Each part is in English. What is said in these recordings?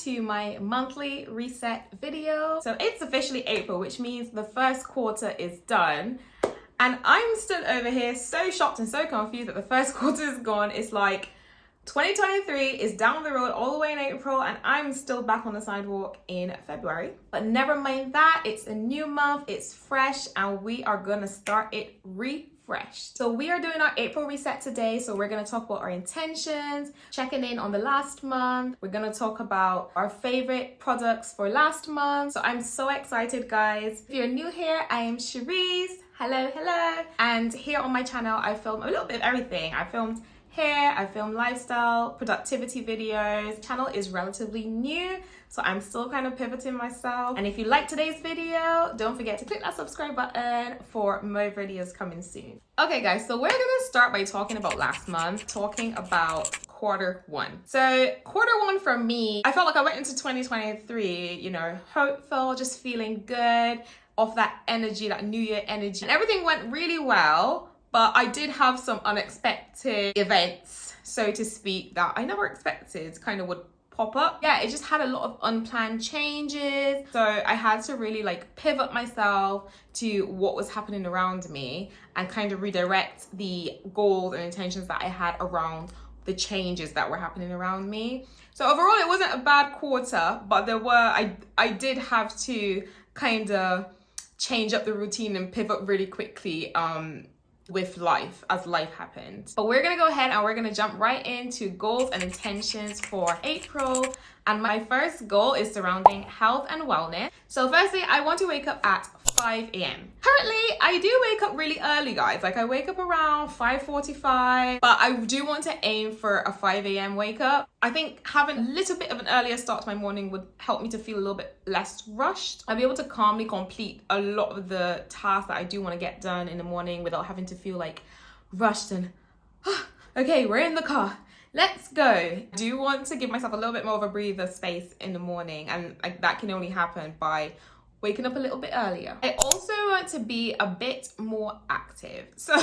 to my monthly reset video. So it's officially April, which means the first quarter is done. And I'm still over here so shocked and so confused that the first quarter is gone. It's like 2023 is down the road all the way in April and I'm still back on the sidewalk in February. But never mind that, it's a new month, it's fresh, and we are gonna start it refreshed. So we are doing our April reset today. So we're gonna talk about our intentions, checking in on the last month. We're gonna talk about our favorite products for last month. So I'm so excited, guys. If you're new here, I am Cherisse. Hello. And here on my channel, I film a little bit of everything. I filmed hair, I film lifestyle, productivity videos. The channel is relatively new, so I'm still kind of pivoting myself. And if you like today's video, don't forget to click that subscribe button for more videos coming soon. Okay guys, so we're gonna start by talking about last month, talking about quarter one. So quarter one for me, I felt like I went into 2023, hopeful, just feeling good, off that energy, that new year energy. And everything went really well. But I did have some unexpected events, so to speak, that I never expected kind of would pop up. Yeah, it just had a lot of unplanned changes. So I had to really pivot myself to what was happening around me and kind of redirect the goals and intentions that I had around the changes that were happening around me. So overall, it wasn't a bad quarter, but I did have to kind of change up the routine and pivot really quickly with life as life happened. But we're gonna go ahead and we're gonna jump right into goals and intentions for April. And my first goal is surrounding health and wellness. So firstly, I want to wake up at 5 a.m. Currently, I do wake up really early, guys. I wake up around 5:45, but I do want to aim for a 5 a.m. wake up. I think having a little bit of an earlier start to my morning would help me to feel a little bit less rushed. I'll be able to calmly complete a lot of the tasks that I do want to get done in the morning without having to feel rushed and, okay, we're in the car. Let's go. I do want to give myself a little bit more of a breather space in the morning, and that can only happen by waking up a little bit earlier. I also want to be a bit more active. So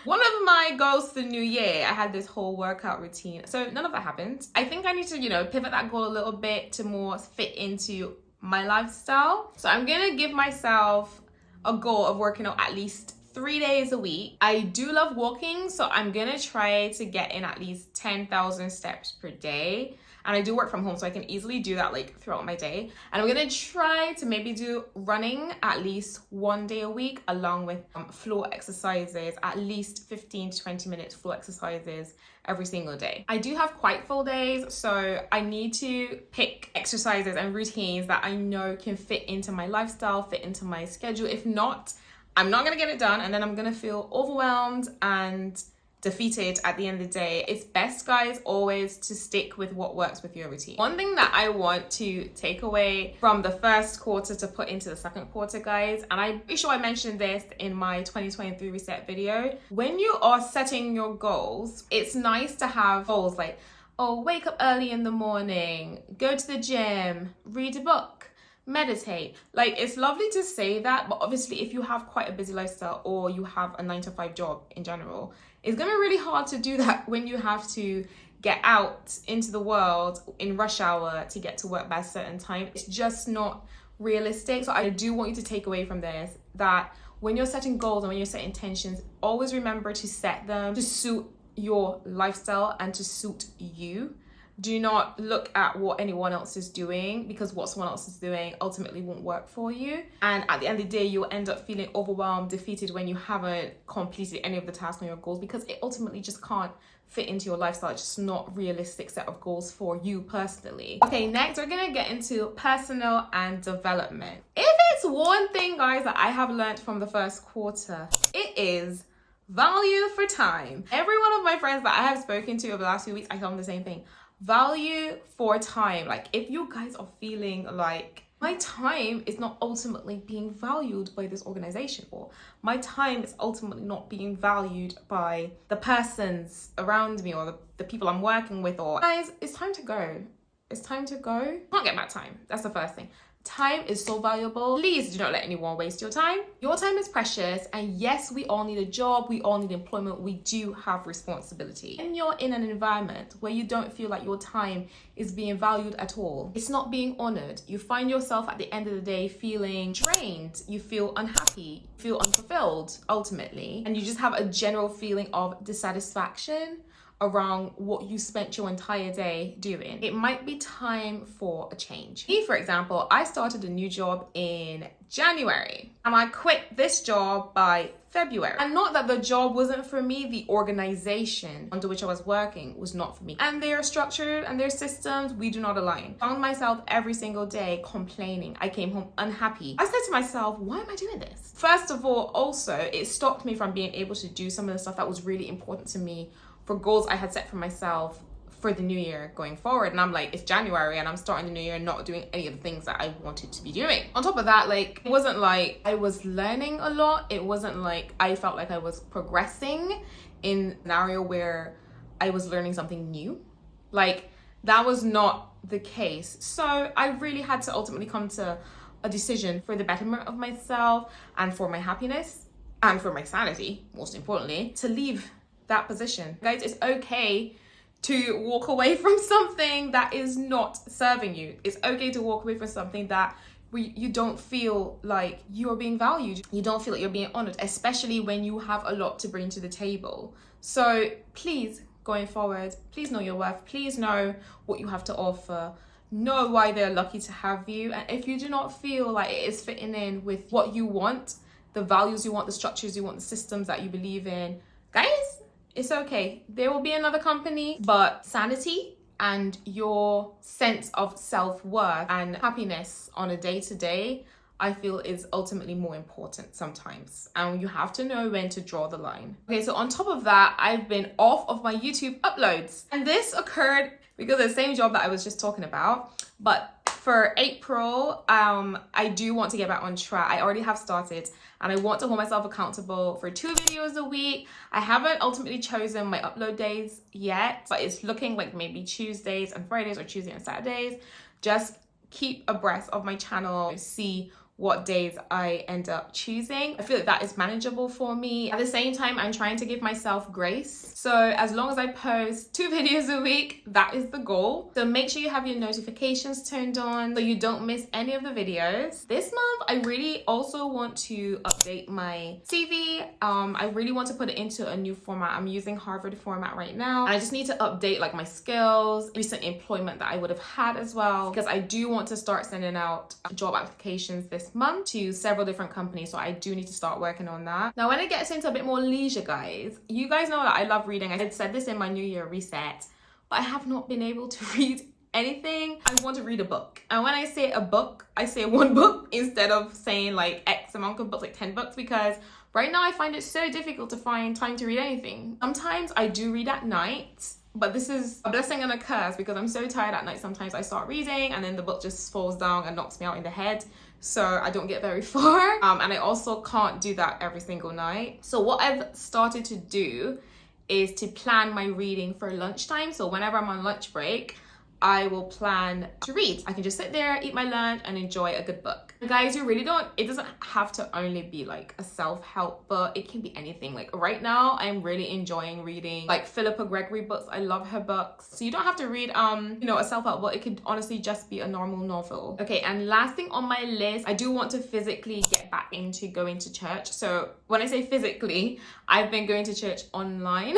one of my goals for the new year, I had this whole workout routine. So none of that happened. I think I need to, pivot that goal a little bit to more fit into my lifestyle. So I'm gonna give myself a goal of working out at least 3 days a week. I do love walking, so I'm gonna try to get in at least 10,000 steps per day. And I do work from home, so I can easily do that throughout my day. And I'm gonna try to maybe do running at least 1 day a week, along with floor exercises, at least 15 to 20 minutes floor exercises every single day. I do have quite full days, so I need to pick exercises and routines that I know can fit into my lifestyle, fit into my schedule. If not, I'm not gonna get it done, and then I'm gonna feel overwhelmed and defeated at the end of the day. It's best, guys, always to stick with what works with your routine. One thing that I want to take away from the first quarter to put into the second quarter, guys, and I'm pretty sure I mentioned this in my 2023 reset video, when you are setting your goals, it's nice to have goals like, oh, wake up early in the morning, go to the gym, read a book, meditate. It's lovely to say that, but obviously if you have quite a busy lifestyle or you have a 9-to-5 job in general, it's gonna be really hard to do that when you have to get out into the world in rush hour to get to work by a certain time. It's just not realistic. So I do want you to take away from this that when you're setting goals and when you're setting intentions, always remember to set them to suit your lifestyle and to suit you. Do not look at what anyone else is doing, because what someone else is doing ultimately won't work for you. And at the end of the day, you'll end up feeling overwhelmed, defeated when you haven't completed any of the tasks on your goals, because it ultimately just can't fit into your lifestyle. It's just not a realistic set of goals for you personally. Okay, next we're gonna get into personal and development. If it's one thing, guys, that I have learned from the first quarter, it is value for time. Every one of my friends that I have spoken to over the last few weeks, I tell them the same thing. Value for time. If you guys are feeling like my time is not ultimately being valued by this organization, or my time is ultimately not being valued by the persons around me or the people I'm working with, or guys, it's time to go. It's time to go. Can't get back time. That's the first thing. Time is so valuable. Please do not let anyone waste your time. Your time is precious, and yes, we all need a job, we all need employment, we do have responsibility. When you're in an environment where you don't feel like your time is being valued at all, it's not being honored, you find yourself at the end of the day feeling drained, you feel unhappy, you feel unfulfilled ultimately, and you just have a general feeling of dissatisfaction around what you spent your entire day doing. It might be time for a change. Me, for example, I started a new job in January and I quit this job by February. And not that the job wasn't for me, the organization under which I was working was not for me. And their structure and their systems, we do not align. Found myself every single day complaining. I came home unhappy. I said to myself, why am I doing this? First of all, also, it stopped me from being able to do some of the stuff that was really important to me for goals I had set for myself for the new year going forward. And I'm like, it's January and I'm starting the new year not doing any of the things that I wanted to be doing. On top of that, like, it wasn't like I was learning a lot. It wasn't like I felt like I was progressing in a scenario where I was learning something new. Like, that was not the case. So I really had to ultimately come to a decision for the betterment of myself and for my happiness and for my sanity, most importantly, to leave that position. Guys, it's okay to walk away from something that is not serving you. It's okay to walk away from something that you don't feel like you're being valued. You don't feel like you're being honored, especially when you have a lot to bring to the table. So please, going forward, please know your worth. Please know what you have to offer. Know why they're lucky to have you. And if you do not feel like it is fitting in with what you want, the values you want, the structures you want, the systems that you believe in, guys, it's okay. There will be another company, but sanity and your sense of self-worth and happiness on a day-to-day, I feel is ultimately more important sometimes. And you have to know when to draw the line. Okay, so on top of that, I've been off of my YouTube uploads. And this occurred because of the same job that I was just talking about. But for April, I do want to get back on track. I already have started and I want to hold myself accountable for 2 videos a week. I haven't ultimately chosen my upload days yet, but it's looking like maybe Tuesdays and Fridays or Tuesday and Saturdays. Just keep abreast of my channel, see what days I end up choosing. I feel like that is manageable for me. At the same time, I'm trying to give myself grace. So as long as I post 2 videos a week, that is the goal. So make sure you have your notifications turned on so you don't miss any of the videos. This month, I really also want to update my CV. I really want to put it into a new format. I'm using Harvard format right now. I just need to update like my skills, recent employment that I would have had as well, because I do want to start sending out job applications this month to several different companies, so I do need to start working on that. Now when it gets into a bit more leisure, guys, you guys know that I love reading. I had said this in my New Year reset, but I have not been able to read anything. I want to read a book, and when I say a book, I say 1 book instead of saying like X amount of books, like 10 books, because right now I find it so difficult to find time to read anything. Sometimes I do read at night, but this is a blessing and a curse because I'm so tired at night. Sometimes I start reading and then the book just falls down and knocks me out in the head. So I don't get very far. And I also can't do that every single night. So what I've started to do is to plan my reading for lunchtime. So whenever I'm on lunch break, I will plan to read. I can just sit there, eat my lunch, and enjoy a good book. Guys, you really don't, it doesn't have to only be like a self-help book. It can be anything. Like right now, I'm really enjoying reading like Philippa Gregory books. I love her books. So you don't have to read, a self-help book. It could honestly just be a normal novel. Okay, and last thing on my list, I do want to physically get back into going to church. So when I say physically, I've been going to church online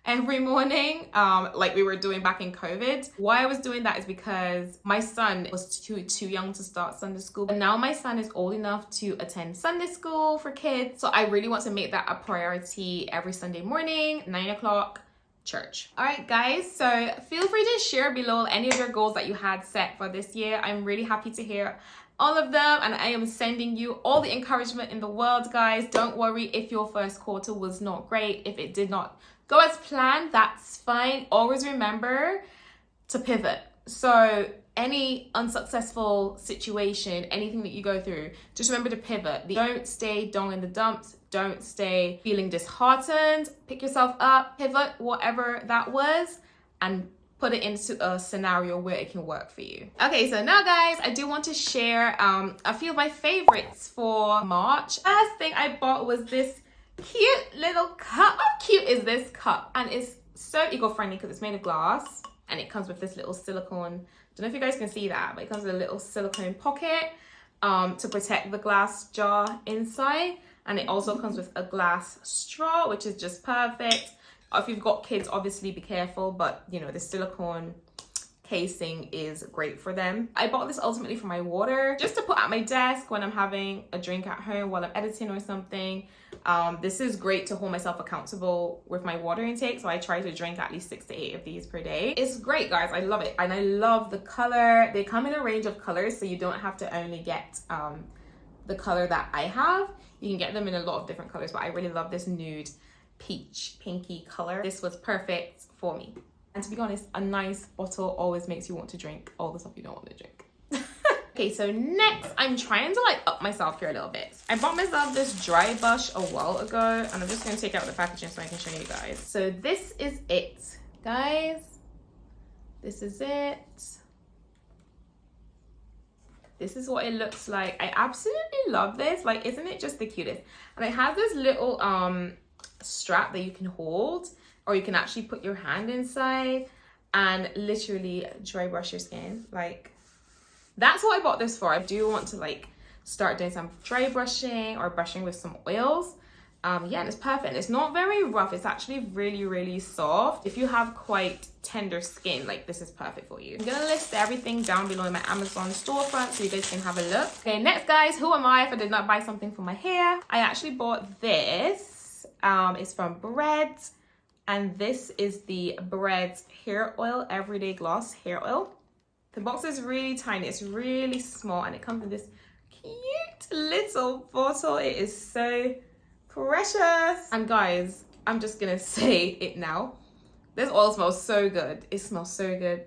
every morning, like we were doing back in COVID. Why I was doing that is because my son was too young to start Sunday school. And now my son is old enough to attend Sunday school for kids. So I really want to make that a priority every Sunday morning, 9 o'clock, church. All right, guys, so feel free to share below any of your goals that you had set for this year. I'm really happy to hear all of them, and I am sending you all the encouragement in the world, guys. Don't worry if your first quarter was not great, if it did not go as planned, that's fine. Always remember to pivot. So any unsuccessful situation, anything that you go through, just remember to pivot. Don't stay down in the dumps. Don't stay feeling disheartened. Pick yourself up, pivot, whatever that was, and put put it into a scenario where it can work for you. Okay, so now guys, I do want to share a few of my favorites for March. First thing I bought was this cute little cup. How cute is this cup? And it's so eco-friendly because it's made of glass and it comes with this little silicone. Don't know if you guys can see that, but it comes with a little silicone pocket to protect the glass jar inside. And it also comes with a glass straw, which is just perfect. If you've got kids, obviously be careful, but you know, the silicone casing is great for them. I bought this ultimately for my water, just to put at my desk when I'm having a drink at home while I'm editing or something. This is great to hold myself accountable with my water intake, so I try to drink at least 6 to 8 of these per day. It's great, guys. I love it, and I love the color. They come in a range of colors, so you don't have to only get the color that I have. You can get them in a lot of different colors, but I really love this nude peach pinky color. This was perfect for me. And to be honest, a nice bottle always makes you want to drink all the stuff you don't want to drink. Okay, so next I'm trying to like up myself here a little bit. I bought myself this dry brush a while ago, and I'm just going to take out the packaging so I can show you guys. So this is it, guys. This is it. This is what it looks like. I absolutely love this. Like, isn't it just the cutest? And it has this little strap that you can hold, or you can actually put your hand inside and literally dry brush your skin. Like, that's what I bought this for. I do want to like start doing some dry brushing or brushing with some oils. Yeah, and it's perfect. And it's not very rough. It's actually really, really soft. If you have quite tender skin, like this is perfect for you. I'm gonna list everything down below in my Amazon storefront so you guys can have a look. Okay, next guys, who am I if I did not buy something for my hair? I actually bought this. It's from Bread. And this is the Bread Hair Oil, Everyday Gloss Hair Oil. The box is really tiny. It's really small. And it comes in this cute little bottle. It is so precious. And guys, I'm just gonna say it now. This oil smells so good. It smells so good.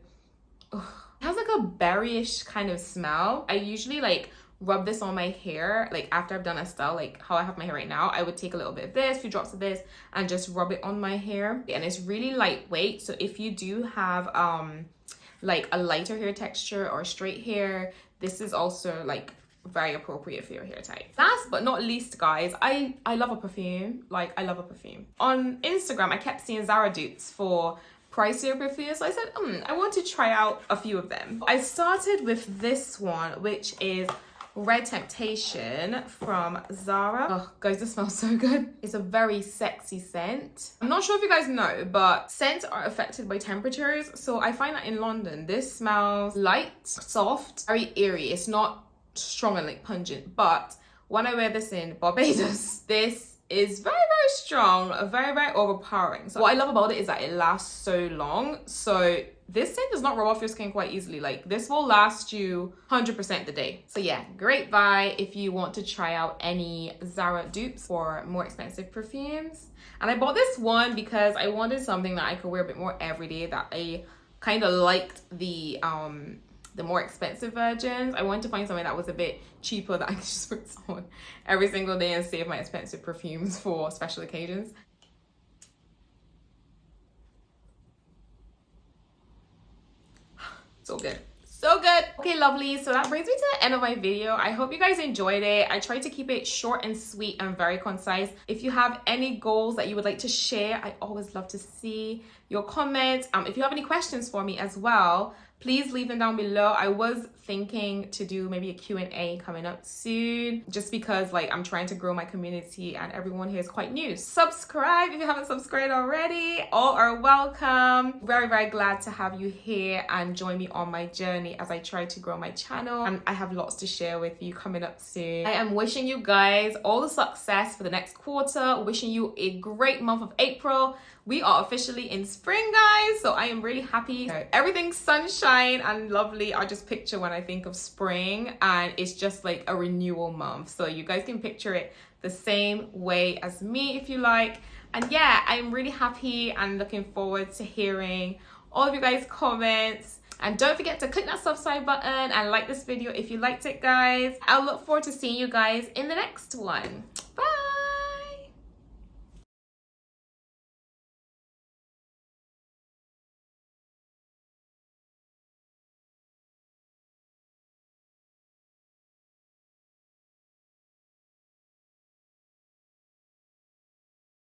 Ugh. It has like a berryish kind of smell. I usually like rub this on my hair, like after I've done a style, like how I have my hair right now. I would take a little bit of this, a few drops of this, and just rub it on my hair. And it's really lightweight. So if you do have like a lighter hair texture or straight hair, this is also like very appropriate for your hair type. Last but not least, guys, I love a perfume. Like, I love a perfume. On Instagram, I kept seeing Zara dupes for pricier perfumes, so I said, I want to try out a few of them. I started with this one, which is Red Temptation from Zara. Oh, guys, this smells so good. It's a very sexy scent. I'm not sure if you guys know, but scents are affected by temperatures. So I find that in London, this smells light, soft, very eerie. It's not strong and like pungent, but when I wear this in Barbados, this is very, very strong, very, very overpowering. So what I love about it is that it lasts so long. So this scent does not rub off your skin quite easily. Like, this will last you 100% the day. So yeah, great buy if you want to try out any Zara dupes for more expensive perfumes. And I bought this one because I wanted something that I could wear a bit more everyday, that I kind of liked the more expensive versions. I wanted to find something that was a bit cheaper that I could just put on every single day and save my expensive perfumes for special occasions. So good. So good. Okay, lovely. So that brings me to the end of my video. I hope you guys enjoyed it. I tried to keep it short and sweet and very concise. If you have any goals that you would like to share, I always love to see your comments. If you have any questions for me as well, please leave them down below. I was thinking to do maybe a Q&A coming up soon, just because like I'm trying to grow my community and everyone here is quite new. Subscribe if you haven't subscribed already. All are welcome. Very, very glad to have you here and join me on my journey as I try to grow my channel. And I have lots to share with you coming up soon. I am wishing you guys all the success for the next quarter. Wishing you a great month of April. We are officially in spring, guys, so I am really happy. Everything's sunshine and lovely. I just picture when I think of spring, and it's just like a renewal month. So you guys can picture it the same way as me if you like. And yeah, I'm really happy and looking forward to hearing all of you guys' comments. And don't forget to click that subscribe button and like this video if you liked it, guys. I'll look forward to seeing you guys in the next one.